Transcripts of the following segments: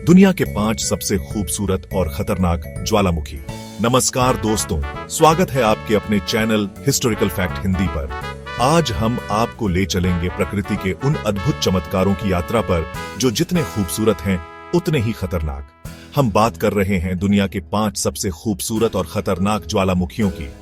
दुनिया के 5 सबसे खूबसूरत और खतरनाक ज्वालामुखी। नमस्कार दोस्तों, स्वागत है आपके अपने चैनल हिस्टोरिकल फैक्ट हिंदी पर। आज हम आपको ले चलेंगे प्रकृति के उन अद्भुत चमत्कारों की यात्रा पर जो जितने खूबसूरत हैं उतने ही खतरनाक। हम बात कर रहे हैं दुनिया के 5 सबसे खूबसूरत और खतरनाक ज्वालामुखियों की।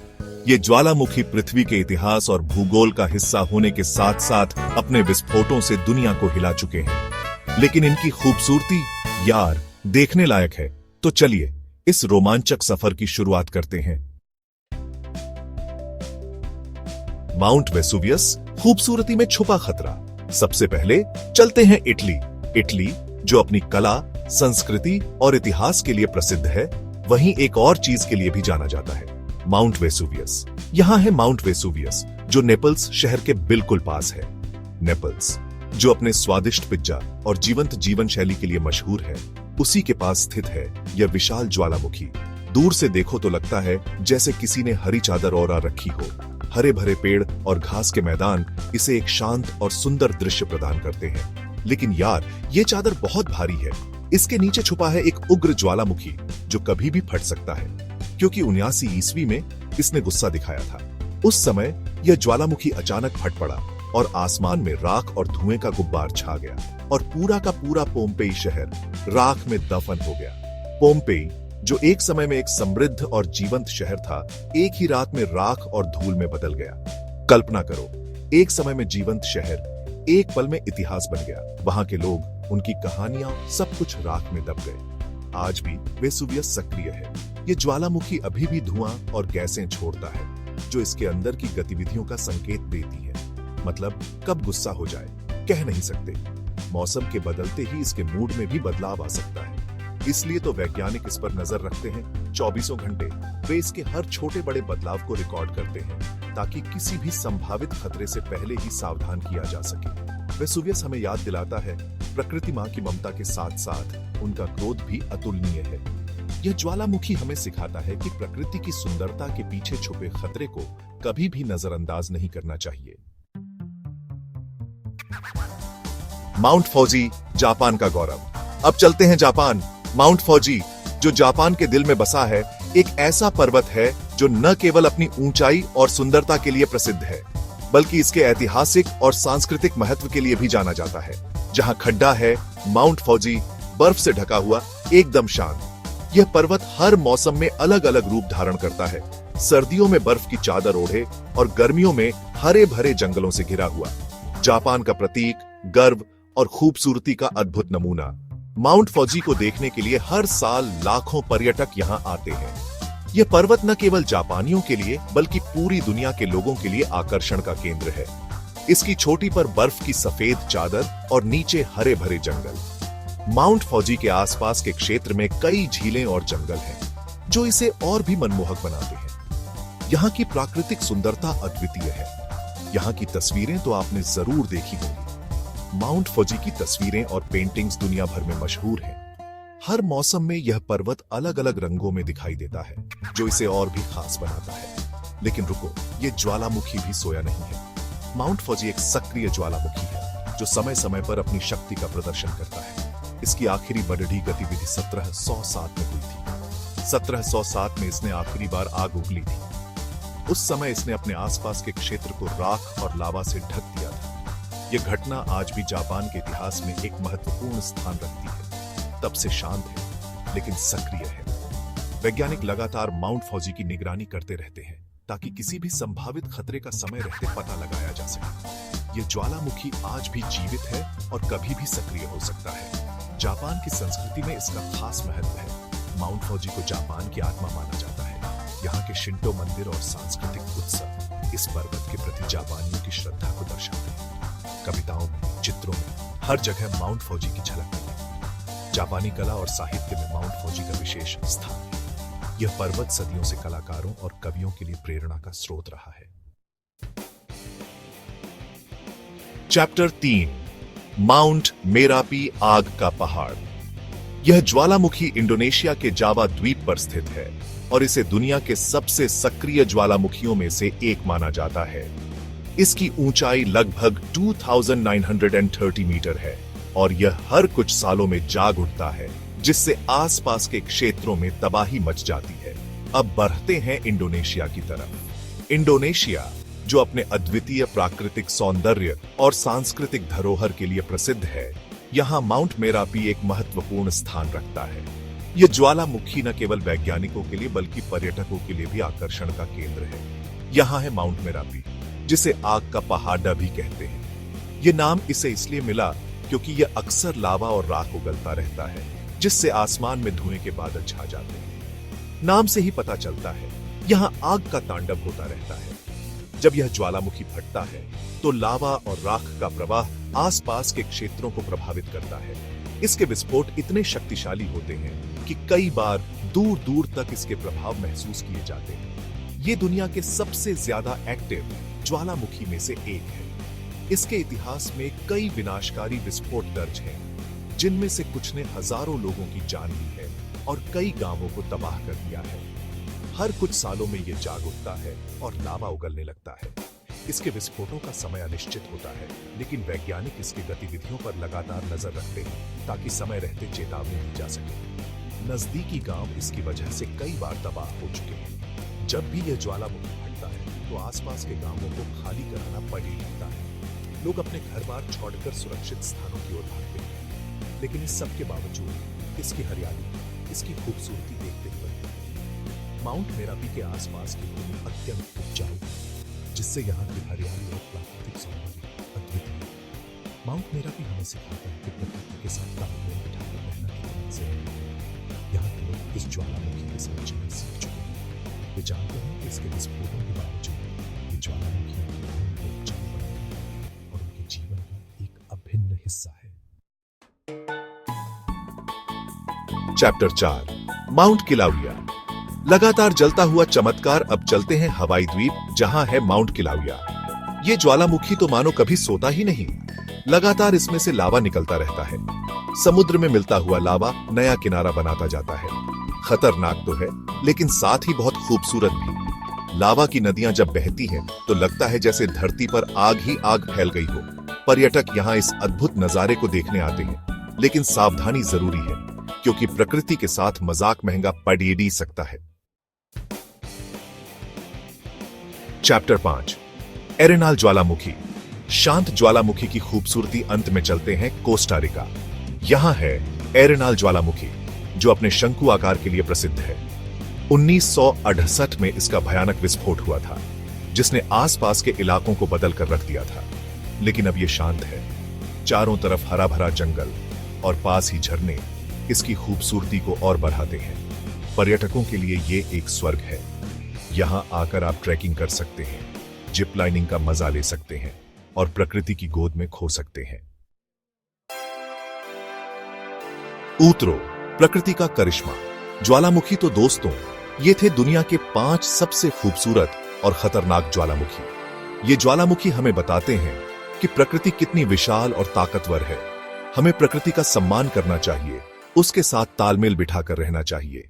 ये ज्वालामुखी पृथ्वी के इतिहास और भूगोल का हिस्सा होने के साथ साथ अपने विस्फोटों से दुनिया को हिला चुके हैं। लेकिन इनकी खूबसूरती यार देखने लायक है। तो चलिए इस रोमांचक सफर की शुरुआत करते हैं। माउंट वेसुवियस, खूबसूरती में छुपा खतरा। सबसे पहले चलते हैं इटली। इटली जो अपनी कला, संस्कृति और इतिहास के लिए प्रसिद्ध है, वहीं एक और चीज के लिए भी जाना जाता है, माउंट वेसुवियस। यहां है माउंट वेसुवियस जो नेपल्स शहर के बिल्कुल पास है। नेपल्स जो अपने स्वादिष्ट पिज्जा और जीवंत जीवन शैली के लिए मशहूर है, उसी के पास स्थित है यह विशाल ज्वालामुखी। दूर से देखो तो लगता है जैसे किसी ने हरी चादर ओढ़ रखी हो। हरे भरे पेड़ और घास के मैदान इसे एक शांत और सुंदर दृश्य प्रदान करते हैं। लेकिन यार, ये चादर बहुत भारी है। इसके नीचे छुपा है एक उग्र ज्वालामुखी जो कभी भी फट सकता है, क्योंकि 79 ईस्वी में इसने गुस्सा दिखाया था। उस समय यह ज्वालामुखी अचानक फट पड़ा और आसमान में राख और धुएं का गुब्बार छा गया और पूरा का पूरा पोम्पेई शहर राख में दफन हो गया। पोम्पेई जो एक समय में एक समृद्ध और जीवंत शहर था, एक ही रात में राख और धूल में बदल गया। कल्पना करो, एक समय में जीवंत शहर एक पल में इतिहास बन गया। वहां के लोग, उनकी कहानियां, सब कुछ राख में दब गए। आज भी वेसुवियस सक्रिय है। ये ज्वालामुखी अभी भी धुआं और गैसें छोड़ता है, जो इसके अंदर की गतिविधियों का संकेत देती है। मतलब कब गुस्सा हो जाए कह नहीं सकते। मौसम के बदलते ही इसके मूड में भी बदलाव आ सकता है। इसलिए तो वैज्ञानिक इस पर नजर रखते हैं। 24 घंटे वे इसके हर छोटे बड़े बदलाव को रिकॉर्ड करते हैं, ताकि किसी भी संभावित खतरे से पहले ही सावधान किया जा सके। वेसुवियस हमें याद दिलाता है, प्रकृति मां की ममता के साथ साथ उनका क्रोध भी अतुलनीय है। यह ज्वालामुखी हमें सिखाता है कि प्रकृति की सुंदरता के पीछे छुपे खतरे को कभी भी नजरअंदाज नहीं करना चाहिए। माउंट फौजी, जापान का गौरव। अब चलते हैं जापान। माउंट फौजी जो जापान के दिल में बसा है, एक ऐसा पर्वत है जो न केवल अपनी ऊंचाई और सुंदरता के लिए प्रसिद्ध है, बल्कि इसके ऐतिहासिक और सांस्कृतिक महत्व के लिए भी जाना जाता है। जहां खड्डा है, माउंट फौजी बर्फ से ढका हुआ, एकदम शांत। यह पर्वत हर मौसम में अलग अलग रूप धारण करता है। सर्दियों में बर्फ की चादर ओढ़े और गर्मियों में हरे भरे जंगलों से घिरा हुआ। जापान का प्रतीक, गर्व और खूबसूरती का अद्भुत नमूना। माउंट फौजी को देखने के लिए हर साल लाखों पर्यटक यहां आते हैं। यह पर्वत न केवल जापानियों के लिए बल्कि पूरी दुनिया के लोगों के लिए आकर्षण का केंद्र है। इसकी चोटी पर बर्फ की सफेद चादर और नीचे हरे भरे जंगल। माउंट फौजी के आसपास के क्षेत्र में कई झीलें और जंगल हैं, जो इसे और भी मनमोहक बनाते हैं। यहाँ की प्राकृतिक सुंदरता अद्वितीय है। यहाँ की तस्वीरें तो आपने जरूर देखी होंगी। माउंट फौजी की तस्वीरें और पेंटिंग्स दुनिया भर में मशहूर हैं। हर मौसम में यह पर्वत अलग अलग रंगों में दिखाई देता है, जो इसे और भी खास बनाता है। लेकिन रुको, ये ज्वालामुखी भी सोया नहीं है। माउंट फौजी एक सक्रिय ज्वालामुखी है जो समय समय पर अपनी शक्ति का प्रदर्शन करता है। इसकी आखिरी बड़ी गतिविधि 1707 में हुई थी। 1707 में इसने आखिरी बार आग उगली थी। उस समय इसने अपने आसपास के क्षेत्र को राख और लावा से ढक दिया था। यह घटना आज भी जापान के इतिहास में एक महत्वपूर्ण स्थान रखती है। तब से शांत है, लेकिन सक्रिय है। वैज्ञानिक लगातार माउंट फौजी की निगरानी करते रहते हैं, ताकि किसी भी संभावित खतरे का समय रहते पता लगाया जा सके। यह ज्वालामुखी आज भी जीवित है और कभी भी सक्रिय हो सकता है। जापान की संस्कृति में इसका खास महत्व है। माउंट फौजी को जापान की आत्मा माना जाता है। यहाँ के शिंटो मंदिर और सांस्कृतिक उत्सव इस पर्वत के प्रति जापानियों की श्रद्धा को दर्शाते हैं। कविताओं में, चित्रों में, हर जगह माउंट फौजी की झलक मिलती है। जापानी कला और साहित्य में माउंट फौजी का विशेष स्थान है। यह पर्वत सदियों से कलाकारों और कवियों के लिए प्रेरणा का स्रोत रहा है। चैप्टर 3, माउंट मेरापी, आग का पहाड़। यह ज्वालामुखी इंडोनेशिया के जावा द्वीप पर स्थित है और इसे दुनिया के सबसे सक्रिय ज्वालामुखियों में से एक माना जाता है। इसकी ऊंचाई लगभग 2930 मीटर है और यह हर कुछ सालों में जाग उठता है, जिससे आसपास के क्षेत्रों में तबाही मच जाती है। अब बढ़ते हैं इंडोनेशिया की तरफ। इंडोनेशिया, जो अपने अद्वितीय प्राकृतिक सौंदर्य और सांस्कृतिक धरोहर के लिए प्रसिद्ध है, यहाँ माउंट मेरापी एक महत्वपूर्ण स्थान रखता है। यह ज्वालामुखी न केवल वैज्ञानिकों के लिए बल्कि पर्यटकों के लिए भी आकर्षण का केंद्र है। यहाँ है माउंट मेरापी, जिसे आग का पहाड़ भी कहते हैं। यह नाम इसे इसलिए मिला क्योंकि यह अक्सर लावा और राख उगलता रहता है, जिससे आसमान में धुएं के बादल छा जाते हैं। नाम से ही पता चलता है यहाँ आग का तांडव होता रहता है। जब यह ज्वालामुखी फटता है तो लावा और राख का प्रवाह आसपास के क्षेत्रों को प्रभावित करता है। इसके विस्फोट इतने शक्तिशाली होते हैं कि कई बार दूर दूर तक इसके प्रभाव महसूस किए जाते हैं। ये दुनिया के सबसे ज्यादा एक्टिव ज्वालामुखी में से एक है। इसके इतिहास में कई विनाशकारी विस्फोट दर्ज हैं, जिनमें से कुछ ने हजारों लोगों की जान ली है और कई गांवों को तबाह कर दिया है। हर कुछ सालों में यह जाग उठता है और लावा उगलने लगता है। इसके विस्फोटों का समय अनिश्चित होता है, लेकिन वैज्ञानिक इसकी गतिविधियों पर लगातार नजर रखते हैं ताकि समय रहते चेतावनी दी जा सके। नजदीकी गांव इसकी वजह से कई बार तबाह हो चुके हैं। जब भी यह ज्वालामुखी फटता है तो आसपास के गांवों को खाली कराना पड़ ही लगता है। लोग अपने घर बार छोड़कर सुरक्षित स्थानों की ओर भागते हैं, लेकिन इस सब के बावजूद इसकी हरियाली, इसकी खूबसूरती देखते हुए माउंट मेरापी के आसपास की भूमि अत्यंत उपजाऊ है, जिससे यहाँ की हरियाली और प्राकृतिक सौंदर्य अद्वितीय है। माउंट मेरापी हमें सिखाता है कि प्रकृति के साथ तालमेल बिठाकर रहना कितना जरूरी है। यहाँ के लोग इस ज्वालामुखी के साथ जीना सीख चुके हैं। वे जानते हैं कि इसके विस्फोटों के बावजूद ये ज्वालामुखी उनको उपजाऊ बनाती है और उनके जीवन का एक अभिन्न हिस्सा है। Chapter 4, Mount Kilauea. लगातार जलता हुआ चमत्कार। अब चलते हैं हवाई द्वीप, जहां है माउंट किलाउया। ये ज्वालामुखी तो मानो कभी सोता ही नहीं, लगातार इसमें से लावा निकलता रहता है। समुद्र में मिलता हुआ लावा नया किनारा बनाता जाता है। खतरनाक तो है, लेकिन साथ ही बहुत खूबसूरत भी। लावा की नदियां जब बहती हैं, तो लगता है जैसे धरती पर आग ही आग फैल गई हो। पर्यटक यहाँ इस अद्भुत नजारे को देखने आते हैं, लेकिन सावधानी जरूरी है, क्योंकि प्रकृति के साथ मजाक महंगा पड़ ही सकता है। चैप्टर 5, एरेनाल ज्वालामुखी। शांत ज्वालामुखी की खूबसूरती। अंत में चलते हैं कोस्टा रिका। यहां है एरेनाल ज्वालामुखी, जो अपने शंकु आकार के लिए प्रसिद्ध है। 1968 में इसका भयानक विस्फोट हुआ था, जिसने आसपास के इलाकों को बदल कर रख दिया था। लेकिन अब यह शांत है। चारों तरफ हरा भरा जंगल और पास ही झरने इसकी खूबसूरती को और बढ़ाते हैं। पर्यटकों के लिए यह एक स्वर्ग है। यहां आकर आप ट्रैकिंग कर सकते हैं, जिप लाइनिंग का मजा ले सकते हैं और प्रकृति की गोद में खो सकते हैं। ऊतरो, प्रकृति का करिश्मा। ज्वालामुखी तो दोस्तों, ये थे दुनिया के 5 सबसे खूबसूरत और खतरनाक ज्वालामुखी। ये ज्वालामुखी हमें बताते हैं कि प्रकृति कितनी विशाल और ताकतवर है। हमें प्रकृति का सम्मान करना चाहिए, उसके साथ तालमेल बिठाकर रहना चाहिए।